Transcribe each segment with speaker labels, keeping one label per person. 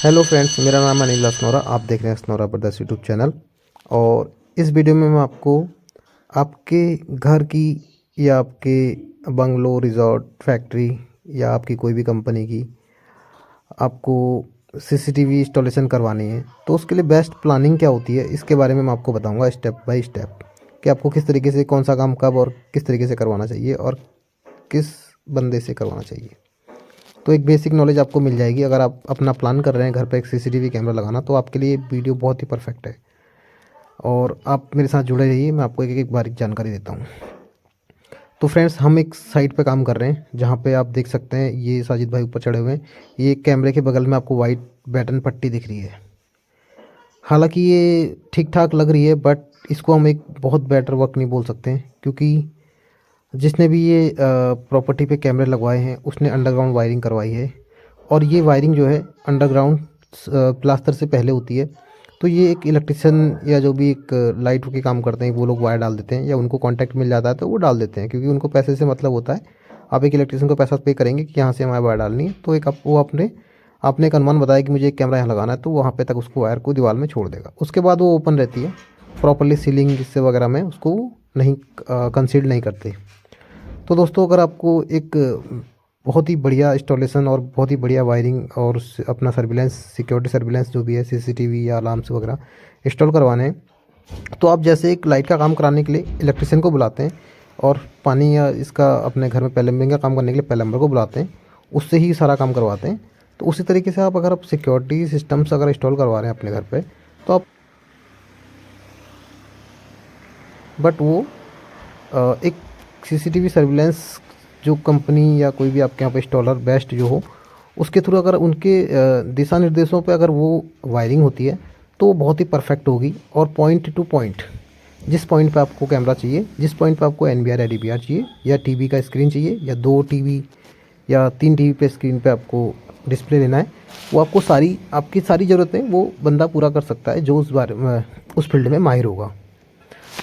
Speaker 1: Hello friends, मेरा नाम अनिल असनोरा। आप देख रहे हैं असनोरा ब्रदर्स यूट्यूब चैनल। और इस वीडियो में मैं आपको आपके घर की या आपके बंगलो, रिजॉर्ट, फैक्ट्री या आपकी कोई भी कंपनी की आपको सीसीटीवी इंस्टॉलेशन करवानी है तो उसके लिए बेस्ट प्लानिंग क्या होती है, इसके बारे में मैं आपको बताऊंगा स्टेप बाय स्टेप कि आपको किस तरीके से कौन सा काम कब और किस तरीके से करवाना चाहिए और किस बंदे से करवाना चाहिए। तो एक बेसिक नॉलेज आपको मिल जाएगी। अगर आप अपना प्लान कर रहे हैं घर पे एक सीसीटीवी कैमरा लगाना, तो आपके लिए वीडियो बहुत ही परफेक्ट है। और आप मेरे साथ जुड़े रहिए, मैं आपको एक एक बारीक जानकारी देता हूँ। तो फ्रेंड्स, हम एक साइट पे काम कर रहे हैं जहाँ पे आप देख सकते हैं, ये साजिद भाई ऊपर चढ़े हुए हैं। ये कैमरे के बगल में आपको वाइट बैटन पट्टी दिख रही है। हालांकि ये ठीक ठाक लग रही है, बट इसको हम एक बहुत बेटर वर्क नहीं बोल सकते हैं, क्योंकि जिसने भी ये प्रॉपर्टी पे कैमरे लगवाए हैं उसने अंडरग्राउंड वायरिंग करवाई है। और ये वायरिंग जो है अंडरग्राउंड प्लास्टर से पहले होती है। तो ये एक इलेक्ट्रिशियन या जो भी एक लाइट के काम करते हैं वो लोग वायर डाल देते हैं, या उनको कांटेक्ट मिल जाता है तो वो डाल देते हैं, क्योंकि उनको पैसे से मतलब होता है। आप एक इलेक्ट्रिशियन को पैसा पे करेंगे कि यहाँ से हमारे वायर डालनी है, तो एक वो आपने एक अनुमान बताया कि मुझे एक कैमरा यहाँ लगाना है, तो वहाँ पे तक उसको वायर को दीवार में छोड़ देगा। उसके बाद वो ओपन रहती है प्रॉपरली, सीलिंग इससे वगैरह में उसको नहीं कंसील नहीं करते। तो दोस्तों, अगर आपको एक बहुत ही बढ़िया इंस्टॉलेशन और बहुत ही बढ़िया वायरिंग और अपना सर्विलेंस, सिक्योरिटी सर्विलेंस जो भी है, सीसीटीवी या अलार्म्स वगैरह इंस्टॉल करवाने हैं, तो आप जैसे एक लाइट का काम कराने के लिए इलेक्ट्रिशियन को बुलाते हैं और पानी या इसका अपने घर में प्लम्बिंग का काम करने के लिए प्लम्बर को बुलाते हैं, उससे ही सारा काम करवाते हैं। तो उसी तरीके से अगर आप सिक्योरिटी सिस्टम्स अगर इंस्टॉल करवा रहे हैं अपने घर पर, तो आप बट वो एक सीसीटीवी सर्विलेंस जो कंपनी या कोई भी आपके यहाँ पे इंस्टॉलर बेस्ट जो हो, उसके थ्रू अगर उनके दिशा निर्देशों पे अगर वो वायरिंग होती है तो वो बहुत ही परफेक्ट होगी। और पॉइंट टू पॉइंट, जिस पॉइंट पे आपको कैमरा चाहिए, जिस पॉइंट पे आपको एनबीआर या डीबीआर चाहिए, या टीवी का स्क्रीन चाहिए, या 2 टीवी या 3 टीवी पे स्क्रीन पे आपको डिस्प्ले लेना है, वो आपको आपकी सारी ज़रूरतें वो बंदा पूरा कर सकता है जो उस फील्ड में माहिर होगा।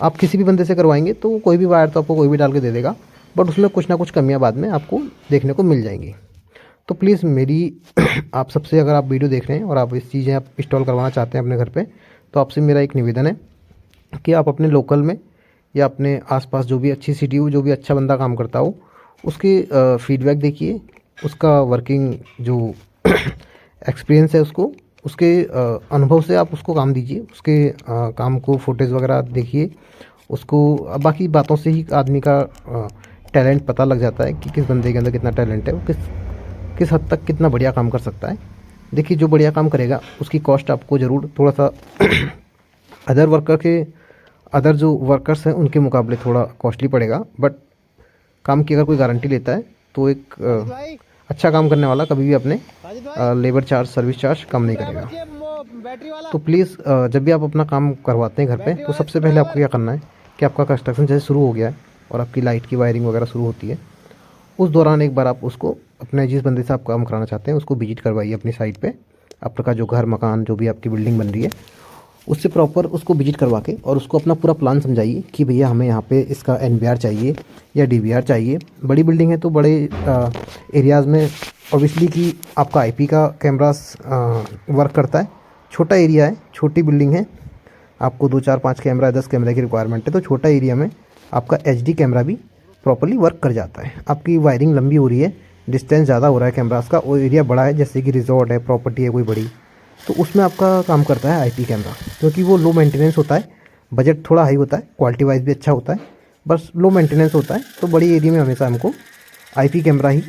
Speaker 1: आप किसी भी बंदे से करवाएंगे तो कोई भी वायर तो आपको कोई भी डाल के दे देगा, बट उसमें कुछ ना कुछ कमियां बाद में आपको देखने को मिल जाएंगी। तो प्लीज़ मेरी आप सबसे, अगर आप वीडियो देख रहे हैं और आप इस चीज़ें आप इंस्टॉल करवाना चाहते हैं अपने घर पे, तो आपसे मेरा एक निवेदन है कि आप अपने लोकल में या अपने आसपास जो भी अच्छी सिटी हो, जो भी अच्छा बंदा काम करता हो, उसके फीडबैक देखिए, उसका वर्किंग जो एक्सपीरियंस है उसको, उसके अनुभव से आप उसको काम दीजिए, उसके काम को फुटेज वगैरह देखिए। उसको बाकी बातों से ही आदमी का टैलेंट पता लग जाता है कि किस बंदे के अंदर कितना टैलेंट है, वो किस हद तक कितना बढ़िया काम कर सकता है। देखिए, जो बढ़िया काम करेगा उसकी कॉस्ट आपको ज़रूर थोड़ा सा अदर जो वर्कर्स हैं उनके मुकाबले थोड़ा कॉस्टली पड़ेगा, बट काम की अगर कोई गारंटी लेता है तो एक अच्छा काम करने वाला कभी भी अपने लेबर चार्ज, सर्विस चार्ज कम नहीं करेगा। तो प्लीज़ जब भी आप अपना काम करवाते हैं घर पे, तो सबसे पहले आपको क्या करना है कि आपका कंस्ट्रक्शन जैसे शुरू हो गया है और आपकी लाइट की वायरिंग वगैरह शुरू होती है, उस दौरान एक बार आप उसको अपने जिस बंदे से आप काम कराना चाहते हैं उसको विजिट करवाइए अपनी साइट पे। आपका जो घर, मकान, जो भी आपकी बिल्डिंग बन रही है, उससे प्रॉपर उसको विजिट करवा के और उसको अपना पूरा प्लान समझाइए कि भैया हमें यहाँ पे इसका एनबीआर चाहिए या डीबीआर चाहिए। बड़ी बिल्डिंग है तो बड़े एरियाज़ में ऑब्वियसली कि आपका आईपी का कैमरा वर्क करता है। छोटा एरिया है, छोटी बिल्डिंग है, आपको 2, 4, 5 कैमरा, 10 कैमरे की रिक्वायरमेंट है, तो छोटा एरिया में आपका एचडी कैमरा भी प्रॉपर्ली वर्क कर जाता है। आपकी वायरिंग लंबी हो रही है, डिस्टेंस ज़्यादा हो रहा है कैमरास का, और एरिया बड़ा है, जैसे कि रिजॉर्ट है, प्रॉपर्टी है कोई बड़ी, तो उसमें आपका काम करता है आईपी कैमरा, क्योंकि वो लो मेंटेनेंस होता है, बजट थोड़ा हाई होता है, क्वालिटी वाइज भी अच्छा होता है, बस लो मेंटेनेंस होता है। तो बड़ी एरिया में हमेशा हमको आईपी कैमरा ही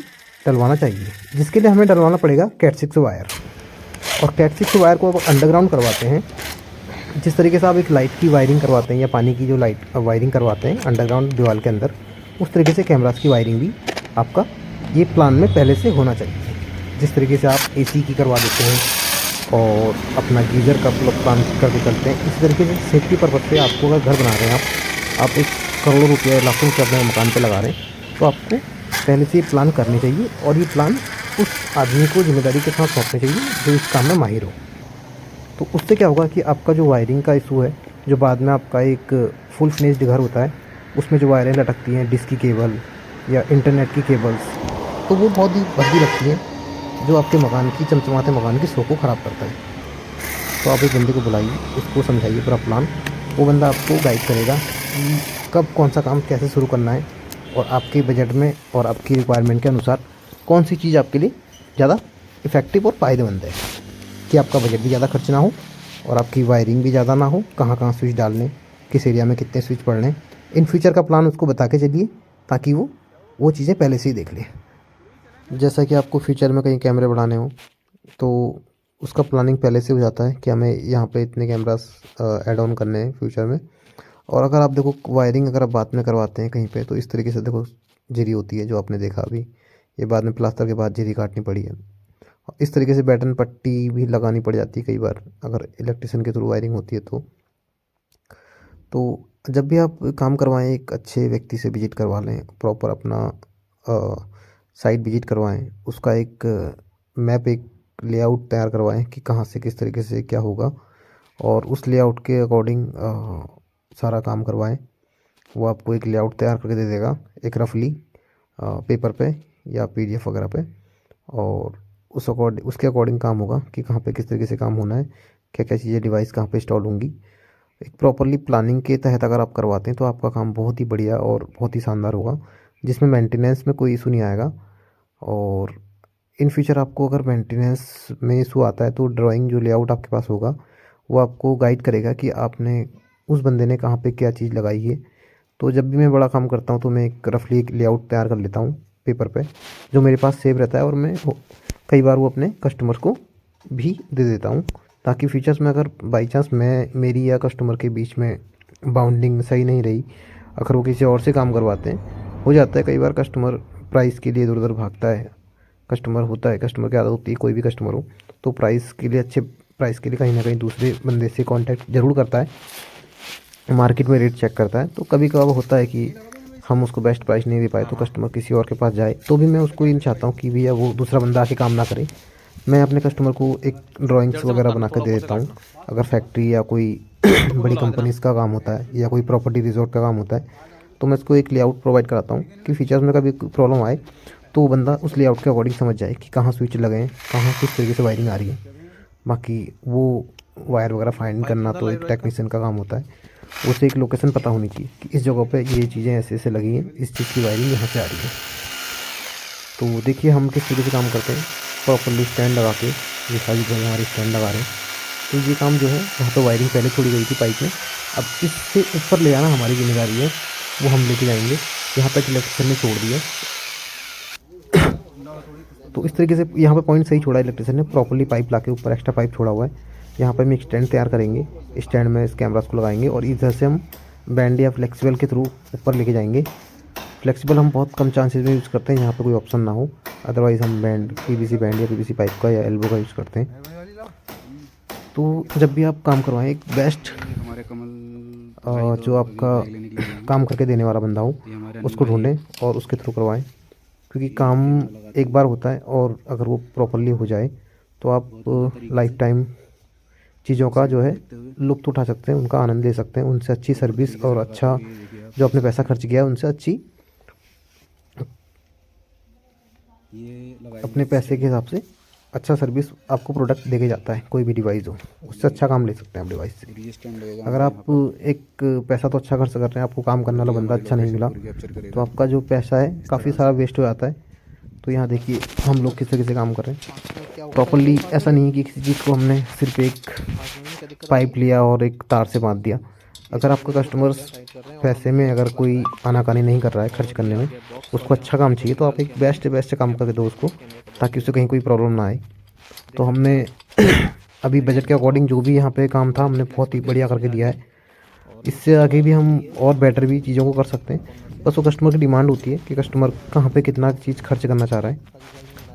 Speaker 1: डलवाना चाहिए, जिसके लिए हमें डलवाना पड़ेगा कैट 6 वायर। और कैट 6 वायर को आप अंडरग्राउंड करवाते हैं, जिस तरीके से आप एक लाइट की वायरिंग करवाते हैं या पानी की जो लाइट वायरिंग करवाते हैं अंडरग्राउंड दीवार के अंदर, उस तरीके से कैमरास की वायरिंग भी आपका ये प्लान में पहले से होना चाहिए। जिस तरीके से आप एसी की करवा देते हैं और अपना गीज़र का प्लान करके चलते हैं, इस तरीके से सेफ्टी पर्पज़ से आपको अगर घर बना रहे हैं, आप 1 करोड़ रुपये, लाखों रुपये अपने मकान पे लगा रहे हैं, तो आपको पहले से ये प्लान करनी चाहिए और ये प्लान उस आदमी को जिम्मेदारी के साथ सौंपनी चाहिए जो इस काम में माहिर हो। तो उससे क्या होगा कि आपका जो वायरिंग का इशू है, जो बाद में आपका एक फुल फिनिश्ड घर होता है, उसमें जो वायरें लटकती हैं, डिश की केबल या इंटरनेट की केबल्स, तो वो बहुत ही भद्दी लगती हैं। जो आपके मकान की, चमचमाते मकान की शो को ख़राब करता है। तो आप एक बंदे को बुलाइए, उसको समझाइए पूरा प्लान। वो बंदा आपको गाइड करेगा कि कब कौन सा काम कैसे शुरू करना है, और आपके बजट में और आपकी रिक्वायरमेंट के अनुसार कौन सी चीज़ आपके लिए ज़्यादा इफ़ेक्टिव और फ़ायदेमंद है, कि आपका बजट भी ज़्यादा खर्च ना हो और आपकी वायरिंग भी ज़्यादा ना हो, कहाँ कहाँ स्विच डालने, किस एरिया में कितने स्विच पड़ने, इन फ्यूचर का प्लान उसको बता के चलिए, ताकि वो चीज़ें पहले से ही देख ले। जैसा कि आपको फ्यूचर में कहीं कैमरे बढ़ाने हो, तो उसका प्लानिंग पहले से हो जाता है कि हमें यहाँ पे इतने कैमरास ऐड ऑन करने हैं फ्यूचर में। और अगर आप देखो वायरिंग अगर आप बाद में करवाते हैं कहीं पे, तो इस तरीके से देखो जीरी होती है जो आपने देखा अभी, ये बाद में प्लास्टर के बाद जीरी काटनी पड़ी है। इस तरीके से बैटन पट्टी भी लगानी पड़ जाती है कई बार, अगर इलेक्ट्रिशियन के थ्रू वायरिंग होती है तो जब भी आप काम करवाएं एक अच्छे व्यक्ति से विजिट करवा लें, प्रॉपर अपना साइट विजिट करवाएं, उसका एक मैप, एक लेआउट तैयार करवाएं कि कहाँ से किस तरीके से क्या होगा, और उस लेआउट के अकॉर्डिंग सारा काम करवाएं। वो आपको एक लेआउट तैयार करके दे देगा, एक रफली पेपर पे या पीडीएफ वगैरह पे, और उसके अकॉर्डिंग काम होगा कि कहाँ पे किस तरीके से काम होना है, क्या क्या चीज़ें डिवाइस कहाँ पे इंस्टॉल होंगी। एक प्रॉपरली प्लानिंग के तहत अगर आप करवाते हैं तो आपका काम बहुत ही बढ़िया और बहुत ही शानदार होगा, जिसमें मेंटेनेंस में कोई इशू नहीं आएगा। और इन फ्यूचर आपको अगर मेंटेनेंस में इशू आता है तो ड्राइंग जो लेआउट आपके पास होगा वो आपको गाइड करेगा कि आपने, उस बंदे ने कहाँ पे क्या चीज़ लगाई है। तो जब भी मैं बड़ा काम करता हूँ तो मैं एक रफली एक लेआउट तैयार कर लेता हूँ पेपर पे, जो मेरे पास सेव रहता है, और मैं कई बार वो अपने कस्टमर को भी दे देता हूँ, ताकि फीचर्स में अगर बाई चांस मेरी या कस्टमर के बीच में बाउंडिंग सही नहीं रही, अगर वो किसी और से काम करवाते हैं, हो जाता है कई बार कस्टमर प्राइस के लिए इधर उधर भागता है। कस्टमर होता है, कस्टमर की आदत होती है, कोई भी कस्टमर हो तो प्राइस के लिए, अच्छे प्राइस के लिए कहीं ना कहीं दूसरे बंदे से कांटेक्ट ज़रूर करता है, मार्केट में रेट चेक करता है। तो कभी कभार होता है कि हम उसको बेस्ट प्राइस नहीं दे पाए तो कस्टमर किसी और के पास जाए, तो भी मैं उसको ये नहीं चाहता हूँ कि भैया वो दूसरा बंदा आके काम ना करे। मैं अपने कस्टमर को एक ड्राइंग्स वगैरह बना कर दे देता हूँ। अगर फैक्ट्री या कोई बड़ी कंपनीज का काम होता है या कोई प्रॉपर्टी रिजॉर्ट का काम होता है, तो मैं उसको एक लेआउट प्रोवाइड कराता हूँ कि फीचर्स में कभी प्रॉब्लम आए तो वो बंदा उस लेआउट के अकॉर्डिंग समझ जाए कि कहाँ स्विच लगे हैं, कहाँ किस तरीके से वायरिंग आ रही है। बाकी वो वायर वगैरह फाइंड करना तो एक टेक्नीशियन का काम होता है, उसे एक लोकेशन पता होनी चाहिए कि इस जगह पे ये चीज़ें ऐसे ऐसे लगी हैं, इस चीज़ की वायरिंग यहाँ से आ रही है। तो देखिए हम किस तरीके से काम करते हैं, प्रॉपरली स्टैंड लगा के, ये सारी जगह हमारी स्टैंड लगा रहे हैं। तो ये काम जो है, यहाँ पे वायरिंग पहले छोड़ी गई थी पाइप में, अब इससे ऊपर ले आना हमारी जिम्मेदारी है, वो हम लेके जाएंगे। यहाँ तक इलेक्ट्रिशियन ने छोड़ दिया, तो इस तरीके से यहाँ पे पॉइंट सही छोड़ा इलेक्ट्रिशियन ने, प्रॉपरली पाइप लाके ऊपर एक्स्ट्रा पाइप छोड़ा हुआ है। यहाँ पर हम एक स्टैंड तैयार करेंगे, स्टैंड में इस कैमरास को लगाएंगे और इधर से हम बैंड या फ्लेक्सिबल के थ्रू ऊपर लेके जाएंगे। फ्लेक्सिबल हम बहुत कम चांसेस में यूज़ करते हैं, यहाँ पे कोई ऑप्शन ना हो, अदरवाइज़ हम बैंड, पीवीसी बैंड या पीवीसी पाइप का या एल्बो का यूज़ करते हैं। तो जब भी आप काम करवाएं, एक बेस्ट जो आपका काम करके देने वाला बंदा हो उसको ढूंढें और उसके थ्रू करवाएं, क्योंकि काम एक बार होता है और अगर वो प्रॉपरली हो जाए तो आप लाइफ टाइम चीज़ों का जो है लुत्फ़ उठा सकते हैं, उनका आनंद ले सकते हैं, उनसे अच्छी सर्विस और अच्छा जो आपने पैसा खर्च किया है उनसे अच्छी, अपने पैसे के हिसाब से अच्छा सर्विस आपको प्रोडक्ट देके जाता है। कोई भी डिवाइस हो, उससे अच्छा काम ले सकते हैं आप डिवाइस से। अगर आप एक पैसा तो अच्छा खर्च कर रहे हैं, आपको काम करने वाला बंदा अच्छा नहीं मिला, तो आपका जो पैसा है काफ़ी सारा वेस्ट हो जाता है। तो यहाँ देखिए हम लोग किस तरीके से काम कर रहे हैं प्रॉपरली। ऐसा नहीं है कि किसी चीज़ को हमने सिर्फ एक पाइप लिया और एक तार से बांध दिया। अगर आपका कस्टमर पैसे में अगर कोई आनाकानी नहीं कर रहा है खर्च करने में, उसको अच्छा काम चाहिए, तो आप एक बेस्ट काम करके दो उसको, ताकि उसे कहीं कोई प्रॉब्लम ना आए। तो हमने अभी बजट के अकॉर्डिंग जो भी यहाँ पे काम था हमने बहुत ही बढ़िया करके दिया है। इससे आगे भी हम और बेटर भी चीज़ों को कर सकते हैं, बस वो कस्टमर की डिमांड होती है कि कस्टमर कहाँ पे कितना चीज़ खर्च करना चाह रहा है।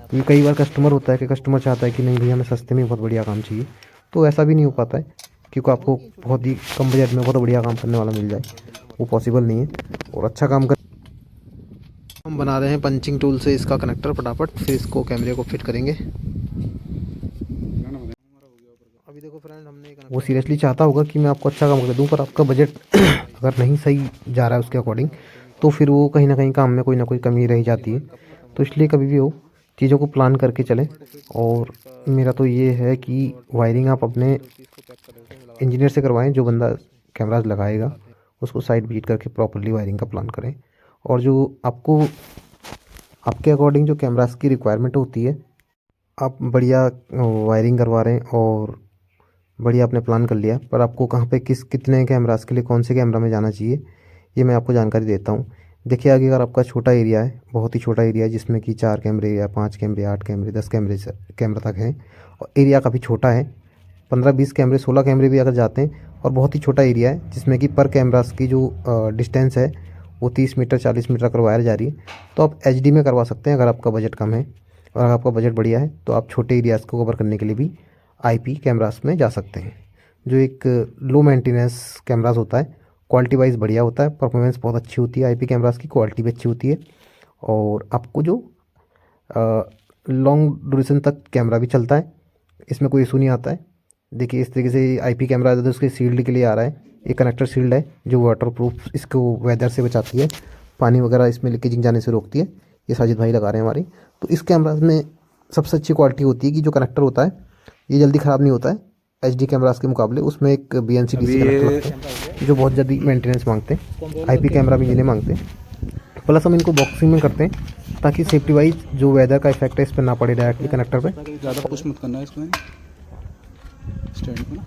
Speaker 1: क्योंकि कई बार कस्टमर होता है कि कस्टमर चाहता है कि नहीं भैया हमें सस्ते में बहुत बढ़िया काम चाहिए, तो ऐसा भी नहीं हो पाता है, क्योंकि आपको बहुत ही कम बजट में बहुत बढ़िया काम करने वाला मिल जाए, वो पॉसिबल नहीं है। और अच्छा काम कर, हम बना रहे हैं पंचिंग टूल से इसका कनेक्टर फटाफट, फिर इसको कैमरे को फिट करेंगे। अभी देखो फ्रेंड, हमने वो सीरियसली चाहता होगा कि मैं आपको अच्छा काम कर दूं, पर आपका बजट अगर नहीं सही जा रहा है उसके अकॉर्डिंग, तो फिर वो कहीं ना कहीं काम में कोई ना कोई कमी रह जाती है। तो इसलिए कभी भी हो चीज़ों को प्लान करके चलें। और मेरा तो ये है कि वायरिंग आप अपने इंजीनियर से करवाएं, जो बंदा कैमराज लगाएगा उसको साइट विजिट करके प्रॉपर्ली वायरिंग का प्लान करें। और जो आपको आपके अकॉर्डिंग जो कैमरास की रिक्वायरमेंट होती है, आप बढ़िया वायरिंग करवा रहे हैं और बढ़िया आपने प्लान कर लिया, पर आपको कहाँ पे कितने कैमरास के लिए कौन से कैमरा में जाना चाहिए, ये मैं आपको जानकारी देता हूँ। देखिए, आगे अगर आपका छोटा एरिया है, बहुत ही छोटा एरिया है, जिसमें कि 4 कैमरे या 5 कैमरे, 8 कैमरे, 10 कैमरे से कैमरा तक हैं, और एरिया काफ़ी छोटा है, 15-20 कैमरे, 16 कैमरे भी अगर जाते हैं, और बहुत ही छोटा एरिया है जिसमें कि पर कैमरास की जो डिस्टेंस है वो 30 मीटर 40 मीटर कर वायर जा रही है, तो आप HD में करवा सकते हैं अगर आपका बजट कम है। और अगर आपका बजट बढ़िया है तो आप छोटे एरियाज़ को कवर करने के लिए भी IP कैमरास में जा सकते हैं, जो एक लो मेंटेनेंस कैमरास होता है, क्वालिटी वाइज बढ़िया होता है, परफॉर्मेंस बहुत अच्छी होती है, IP कैमरास की क्वालिटी भी अच्छी होती है, और आपको जो लॉन्ग ड्यूरेशन तक कैमरा भी चलता है, इसमें कोई इशू नहीं आता है। देखिए, इस तरीके से IP कैमरा है तो उसके शील्ड के लिए आ रहा है, एक कनेक्टर शील्ड है जो वाटर प्रूफ इसको वेदर से बचाती है, पानी वगैरह इसमें लीकेजिंग जाने से रोकती है। ये साजिद भाई लगा रहे हैं हमारे। तो इस कैमरा में सबसे अच्छी क्वालिटी होती है कि जो कनेक्टर होता है ये जल्दी ख़राब नहीं होता है HD कैमरास के मुकाबले। उसमें एक BNC DC कनेक्टर लगता है जो बहुत जल्दी मेंटेनेंस मांगते हैं, IP कैमरा भी जिन्हें मांगते हैं। प्लस हम इनको बॉक्सिंग में करते हैं ताकि सेफ्टी वाइज जो वेदर का इफेक्ट है इस पर ना पड़े डायरेक्टली कनेक्टर पे।
Speaker 2: ज़्यादा पुश मत करना है इसको स्टैंड को ना।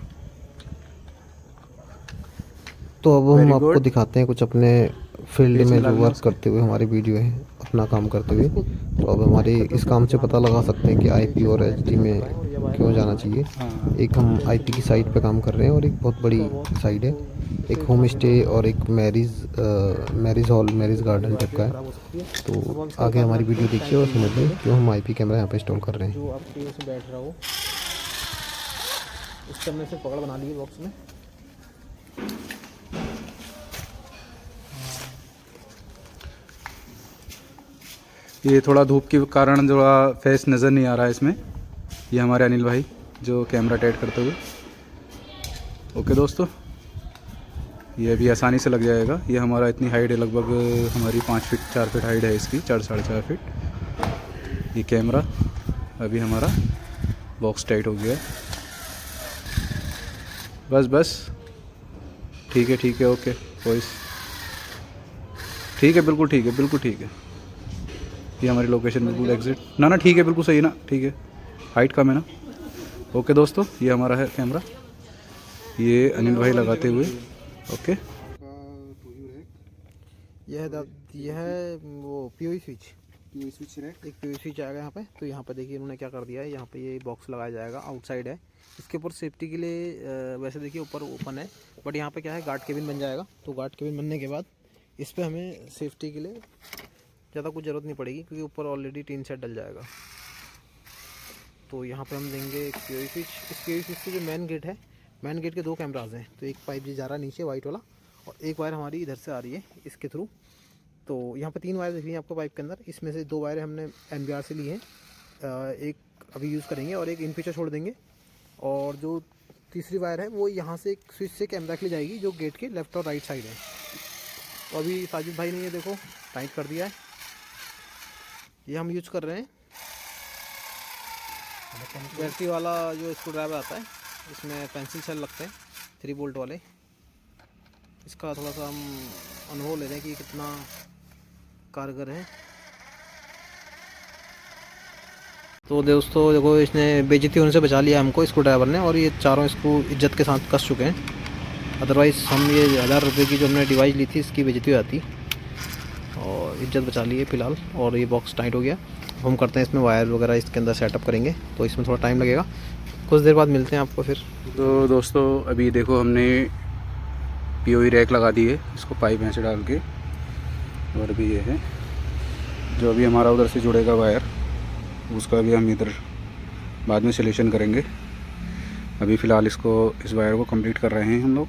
Speaker 1: तो अब हम आपको दिखाते हैं कुछ अपने फील्ड में जो वर्क करते हुए हमारे वीडियो है, अपना काम करते हुए। तो अब हमारे इस काम से पता लगा सकते हैं कि IP और HD में क्यों जाना चाहिए। एक हम IP की साइट पे काम कर रहे हैं और एक बहुत बड़ी साइट है, एक होम स्टे और एक marriage hall, marriage garden type का है। तो आगे हमारी वीडियो देखिए और समझिए क्यों हम IP कैमरा यहाँ पे इंस्टॉल कर रहे हैं।
Speaker 3: जो आपके से बैठ रहा हो उससे हमने सिर्फ पकड़ बना ली है बॉक्स में।
Speaker 2: ये थोड़ा धूप के कारण थोड़ा फेस नज़र नहीं आ रहा है इसमें। ये हमारे अनिल भाई जो कैमरा टाइट करते हुए। ओके दोस्तों, ये भी आसानी से लग जाएगा। ये हमारा इतनी हाइट है, लगभग हमारी 5 फीट 4 फीट हाइट है इसकी, 4 साढ़े 4 फीट। ये कैमरा अभी हमारा बॉक्स टाइट हो गया है। बस ठीक है ओके वॉइस ठीक है, बिल्कुल ठीक है, बिल्कुल ठीक है। ये हमारी लोकेशन बिल्कुल एग्जिट ना ठीक है, बिल्कुल सही ना, ठीक है, हाइट कम है ना। ओके दोस्तों, ये हमारा है कैमरा, ये अनिल भाई लगाते हुए। ओके,
Speaker 3: यह है वो POV स्विच एक POV स्विच आएगा यहाँ पे। तो यहाँ पे देखिए इन्होंने क्या कर दिया है, यहाँ पे ये बॉक्स लगाया जाएगा, आउटसाइड है। इसके ऊपर सेफ्टी के लिए वैसे देखिए ऊपर ओपन है, बट यहाँ पे क्या है गार्ड केबिन बन जाएगा। तो गार्ड केबिन बनने के बाद इस पर हमें सेफ्टी के लिए ज़्यादा कुछ ज़रूरत नहीं पड़ेगी, क्योंकि ऊपर ऑलरेडी टीन सेट डल जाएगा। तो यहाँ पे हम देंगे एक POV स्विच। इस POV स्विच के जो मेन गेट है, मेन गेट के 2 कैमराज हैं। तो एक पाइप जी जा रहा है नीचे वाइट वाला, और एक वायर हमारी इधर से आ रही है इसके थ्रू। तो यहाँ पे 3 वायर दिख रही हैं आपको पाइप के अंदर। इसमें से 2 वायर हमने NBR से लिए हैं, एक अभी यूज़ करेंगे और एक इन फ्यूचर छोड़ देंगे। और जो तीसरी वायर है वो यहाँ से एक स्विच से कैमरा के लिए जाएगी, जो गेट के लेफ़्ट और राइट साइड है। तो अभी साजिद भाई ने ये देखो टाइट कर दिया है। ये हम यूज़ कर रहे हैं बैटरी वाला जो स्क्रू ड्राइवर आता है, इसमें पेंसिल सेल लगते हैं 3 वोल्ट वाले। इसका थोड़ा सा हम अनुभव ले रहे हैं कि कितना कारगर है। तो दोस्तों देखो, इसने बेइज्जती होने से बचा लिया हमको स्क्रू ड्राइवर ने, और ये चारों स्क्रू इज्जत के साथ कस चुके हैं। अदरवाइज़ हम ये 1000 रुपये की जो हमने डिवाइस ली थी इसकी बेइज्जती हो जाती, और इज्जत बचा ली है फ़िलहाल। और ये बॉक्स टाइट हो गया। हम करते हैं इसमें वायर वगैरह इसके अंदर सेटअप करेंगे, तो इसमें थोड़ा टाइम लगेगा। कुछ देर बाद मिलते हैं आपको फिर।
Speaker 2: तो दोस्तों अभी देखो हमने POV रैक लगा दी है, इसको पाइप में से डाल के। और अभी ये है जो अभी हमारा उधर से जुड़ेगा वायर, उसका भी हम इधर बाद में सॉल्यूशन करेंगे। अभी फ़िलहाल इस वायर को कंप्लीट कर रहे हैं हम लोग।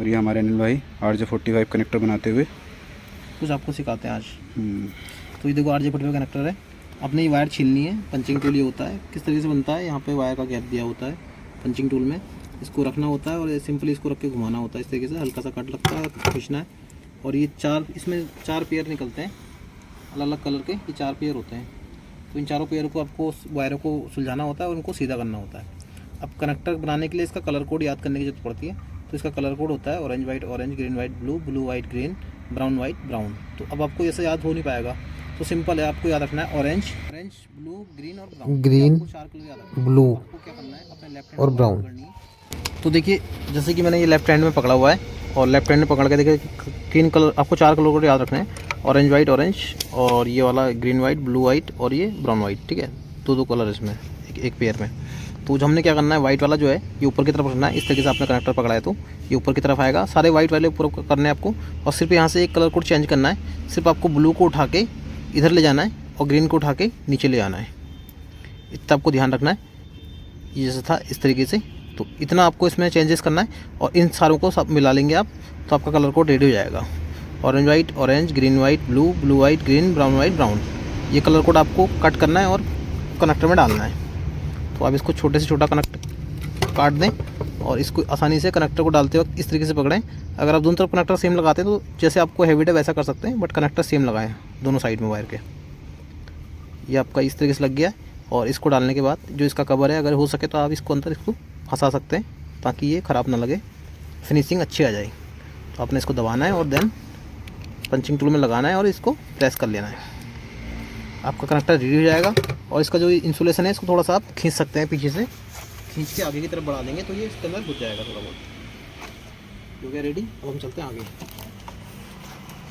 Speaker 2: और ये हमारे अनिल भाई RJ45 कनेक्टर बनाते हुए
Speaker 3: कुछ आपको सिखाते हैं आज। तो ये देखो RJ45 कनेक्टर है। अपने ये वायर छीलनी है। पंचिंग टूल ये होता है, किस तरीके से बनता है, यहाँ पे वायर का गैप दिया होता है पंचिंग टूल में, इसको रखना होता है और सिंपली इसको रख के घुमाना होता है। इस तरीके से हल्का सा कट लगता है, खींचना है। और ये इसमें 4 पेयर निकलते हैं अलग अलग कलर के, ये 4 पेयर होते हैं। तो इन चारों पेयर को आपको वायरों को सुलझाना होता है और उनको सीधा करना होता है। अब कनेक्टर बनाने के लिए इसका कलर कोड याद करने की जरूरत पड़ती है। तो इसका कलर कोड होता है orange white orange, green white blue, blue white green, brown white brown. तो अब आपको ऐसे याद हो नहीं पाएगा, तो सिंपल है, आपको याद रखना है ऑरेंज ब्लू ग्रीन और ब्राउन।
Speaker 1: ग्रीन,
Speaker 3: 4 कलर याद रखना है।
Speaker 1: ब्लू
Speaker 3: आपको क्या करना है, अपने लेफ्ट हैंड
Speaker 1: और
Speaker 3: को
Speaker 1: ब्राउन।
Speaker 3: करनी है। तो देखिए जैसे कि मैंने ये लेफ्ट हैंड में पकड़ा हुआ है और लेफ्ट हैंड में पकड़ के देखिए 3 कलर, आपको 4 कलर को याद रखना है, ऑरेंज वाइट ऑरेंज और ये वाला ग्रीन वाइट ब्लू वाइट और ये ब्राउन वाइट। ठीक है, 2 कलर इसमें एक पेयर में। तो जो हमने क्या करना है, वाइट वाला जो है ये ऊपर की तरफ रखना है। इस तरीके से आपने कनेक्टर पकड़ा है तो ये ऊपर की तरफ आएगा, सारे वाइट वाले ऊपर करने हैं आपको। और सिर्फ यहाँ से एक कलर कोड चेंज करना है, सिर्फ आपको ब्लू को उठा के इधर ले जाना है और ग्रीन को उठा के नीचे ले जाना है। इतना आपको ध्यान रखना है, ये जैसे था इस तरीके से। तो इतना आपको इसमें चेंजेस करना है और इन सारों को सब मिला लेंगे आप, तो आपका कलर कोड रेडी हो जाएगा। Orange white orange, green white blue, blue white green, brown white brown. ये कलर कोड आपको कट करना है और कनेक्टर में डालना है। तो आप इसको छोटे से छोटा कनेक्टर काट दें और इसको आसानी से कनेक्टर को डालते वक्त इस तरीके से पकड़ें। अगर आप दोनों तरफ कनेक्टर सेम लगाते हैं तो जैसे आपको हैबिट है वैसा कर सकते हैं, बट कनेक्टर सेम लगाएं दोनों साइड में वायर के। ये आपका इस तरीके से लग गया है और इसको डालने के बाद जो इसका कवर है, अगर हो सके तो आप इसको अंदर इसको फंसा सकते हैं ताकि ये ख़राब ना लगे, फिनिशिंग अच्छी आ जाए। तो आपने इसको दबाना है और देन पंचिंग टूल में लगाना है और इसको प्रेस कर लेना है। आपका कनेक्टर रेडी हो जाएगा। और इसका जो इंसुलेशन है इसको थोड़ा सा आप खींच सकते हैं, पीछे से खींच के आगे की तरफ बढ़ा देंगे तो ये इसके अंदर घुस जाएगा थोड़ा बहुत। हो गया रेडी, अब हम चलते हैं आगे।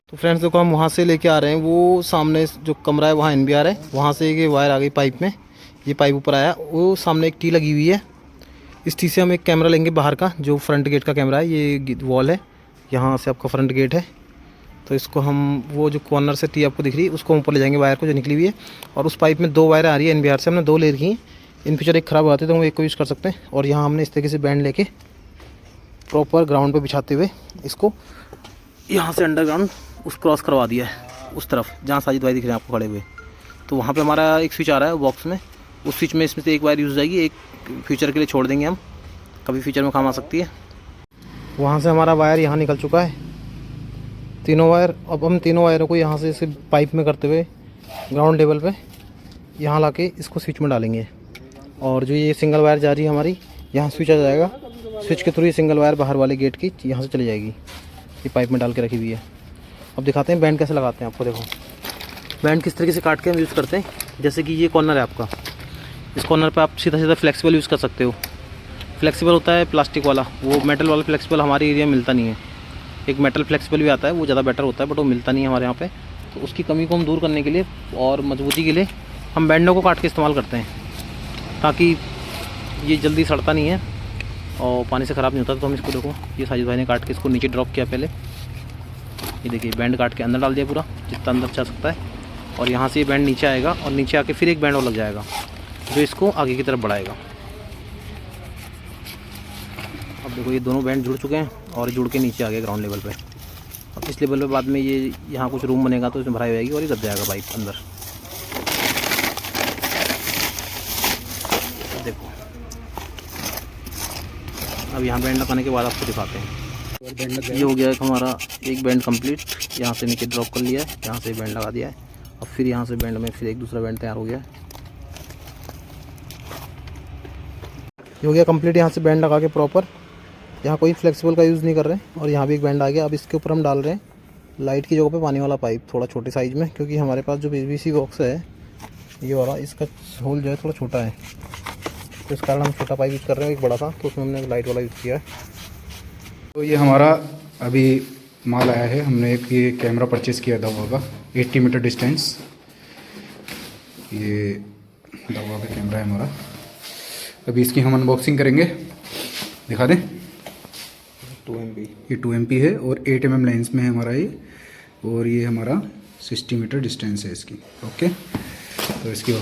Speaker 3: तो फ्रेंड्स देखो, हम वहाँ से लेके आ रहे हैं, वो सामने जो कमरा है वहाँ NBR है, वहाँ से ये वायर आ गई पाइप में, ये पाइप ऊपर आया, वो सामने एक टी लगी हुई है। इस टी से हम एक कैमरा लेंगे बाहर का, जो फ्रंट गेट का कैमरा है। ये वॉल है, यहाँ से आपका फ्रंट गेट है। तो इसको हम वो जो कॉर्नर से टी आपको दिख रही है उसको ऊपर ले जाएंगे, वायर को जो निकली हुई है। और उस पाइप में 2 वायर आ रही है NBR से, हमने 2 ले रखी हैं। इन फ्यूचर एक ख़राब आती है तो हम एक को यूज़ कर सकते हैं। और यहाँ हमने इस तरीके से बैंड लेके प्रॉपर ग्राउंड पे बिछाते हुए इसको यहाँ से अंडरग्राउंड उस क्रॉस करवा दिया है उस तरफ जहाँ साजिद भाई दिख रहे हैं आपको खड़े हुए। तो वहाँ पे हमारा एक स्विच आ रहा है बॉक्स में, उस स्विच में इसमें से एक वायर यूज़ हो जाएगी, एक फ्यूचर के लिए छोड़ देंगे हम, कभी फ्यूचर में काम आ सकती है। वहाँ से हमारा वायर यहाँ निकल चुका है, 3 वायर। अब हम 3 वायरों को यहाँ से इसे पाइप में करते हुए ग्राउंड लेवल पे यहाँ लाके इसको स्विच में डालेंगे। और जो ये सिंगल वायर जा रही है हमारी, यहाँ स्विच आ जाएगा, स्विच के थ्रू ये सिंगल वायर बाहर वाले गेट की यहाँ से चली जाएगी, ये पाइप में डाल के रखी हुई है। अब दिखाते हैं बैंड कैसे लगाते हैं आपको। देखो बैंड किस तरीके से काट के हम यूज़ करते हैं। जैसे कि ये कॉर्नर है आपका, इस कॉर्नर पे आप सीधा सीधा फ्लेक्सिबल यूज़ कर सकते हो। फ्लेक्सिबल होता है प्लास्टिक वाला, वो मेटल वाला फ्लेक्सिबल हमारे एरिया में मिलता नहीं है। एक मेटल फ्लेक्सिबल भी आता है, वो ज़्यादा बेटर होता है, बट वो मिलता नहीं है हमारे यहाँ पे। तो उसकी कमी को हम दूर करने के लिए और मजबूती के लिए हम बैंडों को काट के इस्तेमाल करते हैं, ताकि ये जल्दी सड़ता नहीं है और पानी से ख़राब नहीं होता। तो हम इसको देखो, ये साजिद भाई ने काट के इसको नीचे ड्रॉप किया पहले। ये देखिए बैंड काट के अंदर डाल दिया पूरा, जितना अंदर जा सकता है। और यहाँ से ये बैंड नीचे आएगा और नीचे आके फिर एक बैंड और लग जाएगा जो इसको आगे की तरफ बढ़ाएगा। अब देखो ये दोनों बैंड जुड़ चुके हैं और जुड़ के नीचे आ गए ग्राउंड लेवल पे। अब इस लेवल पे बाद में ये यहाँ कुछ रूम बनेगा तो इसमें भराई हो जाएगी और ये दब जाएगा पाइप अंदर। देखो अब यहाँ बैंड लगाने के बाद आपको दिखाते हैं। ये हो गया है हमारा एक बैंड कंप्लीट, यहाँ से नीचे ड्रॉप कर लिया है, यहाँ से बैंड लगा दिया है। अब फिर यहाँ से बैंड में फिर एक दूसरा बैंड तैयार हो गया है। ये हो गया कंप्लीट, यहाँ से बैंड लगा के प्रॉपर, यहाँ कोई फ्लेक्सिबल का यूज़ नहीं कर रहे हैं। और यहाँ भी एक बैंड आ गया। अब इसके ऊपर हम डाल रहे हैं लाइट की जगह पे पानी वाला पाइप, थोड़ा छोटे साइज़ में, क्योंकि हमारे पास जो PVC बॉक्स है ये वाला, इसका होल जो है थोड़ा छोटा है, तो इस कारण हम छोटा पाइप यूज़ कर रहे हैं, एक बड़ा सा, तो उसमें हमने लाइट वाला यूज़ किया है।
Speaker 2: तो ये हमारा अभी माल आया है, हमने एक ये कैमरा परचेज़ किया दवा का 80 मीटर डिस्टेंस। ये दवा का कैमरा है हमारा। अभी इसकी हम अनबॉक्सिंग करेंगे, दिखा दें।
Speaker 3: 2MP
Speaker 2: ये 2MP है और 8 mm लेंस में है हमारा ये, और ये हमारा 60 मीटर डिस्टेंस है इसकी। ओके, तो इसकी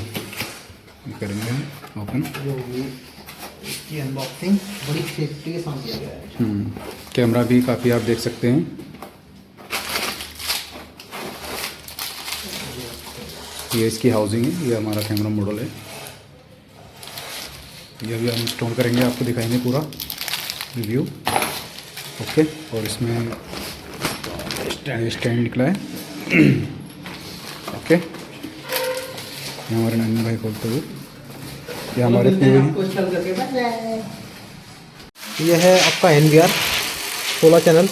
Speaker 2: करेंगे हम ओपन।
Speaker 3: इसकी अनबॉक्सिंग बड़ी सेफ्टी के साथ किया गया है।
Speaker 2: कैमरा भी काफ़ी आप देख सकते हैं। ये इसकी हाउसिंग है, ये हमारा कैमरा मॉडल है। ये अभी हम इंस्टॉल करेंगे, आपको दिखाएंगे पूरा रिव्यू। ओके, और इसमें स्टैंड निकला है। ओके, ये हमारे नानी भाई खोलते हुए। ये हमारे
Speaker 3: ये है आपका NVR 16 चैनल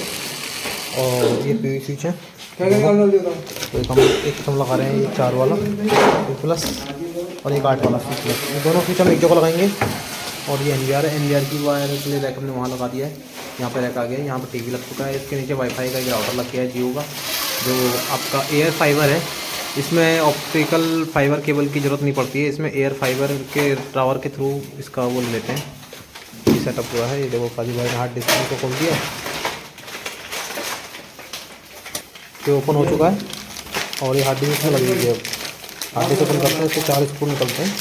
Speaker 3: और ये PV स्विच है। तो एक हम लगा रहे हैं ये 4 वाला प्लस और एक 8 वाला स्विच प्लस। ये दोनों स्विच हम एक जगह लगाएंगे। और ये NVR है, NVR की वायर के लिए रैक हमने वहाँ लगा दिया है। यहाँ पर रैक आ गया है, यहाँ पर टीवी लग चुका है। इसके नीचे वाईफाई का एक राउटर लग गया है जियो का, जो आपका एयर फाइबर है। इसमें ऑप्टिकल फाइबर केबल की ज़रूरत नहीं पड़ती है, इसमें एयर फाइबर के टावर के थ्रू इसका वो ले लेते हैं। ये सेटअप हुआ है। ये देखो काजी भाई ने हार्ड डिस्क को खोल दिया, ये ओपन हो चुका है और ये हार्ड डिस्क में लगी हुई है। हार्ड डिस्क ओपन करते हैं, इससे 4 स्क्रू निकलते हैं।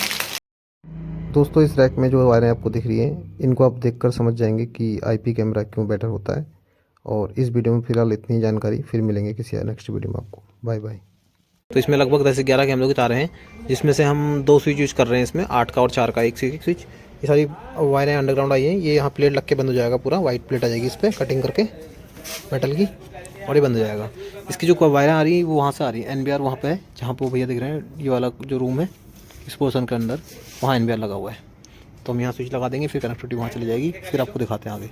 Speaker 1: दोस्तों इस रैक में जो वायरें आपको दिख रही हैं, इनको आप देखकर समझ जाएंगे कि IP कैमरा क्यों बेटर होता है। और इस वीडियो में फ़िलहाल इतनी जानकारी, फिर मिलेंगे किसी नेक्स्ट वीडियो में आपको। Bye bye.
Speaker 3: तो इसमें लगभग 10 से 11 कैमरों की तारें हैं, जिसमें से हम 2 स्विच यूज़ कर रहे हैं इसमें, 8 का और 4 का एक स्विच। ये सारी वायरें अंडरग्राउंड आई हैं। ये यहाँ प्लेट लग के बंद हो जाएगा, पूरा वाइट प्लेट आ जाएगी इस पर कटिंग करके मेटल की, और ये बंद हो जाएगा। इसकी जो वायरें आ रही है वो वहाँ से आ रही है। NVR वहाँ पे है, जहाँ पे वो भैया दिख रहे हैं, ये वाला जो रूम है इस पोर्शन के अंदर, वहाँ NVR लगा हुआ है। तो हम यहाँ स्विच लगा देंगे, फिर कनेक्टिविटी वहाँ चली जाएगी। फिर आपको दिखाते हैं आगे।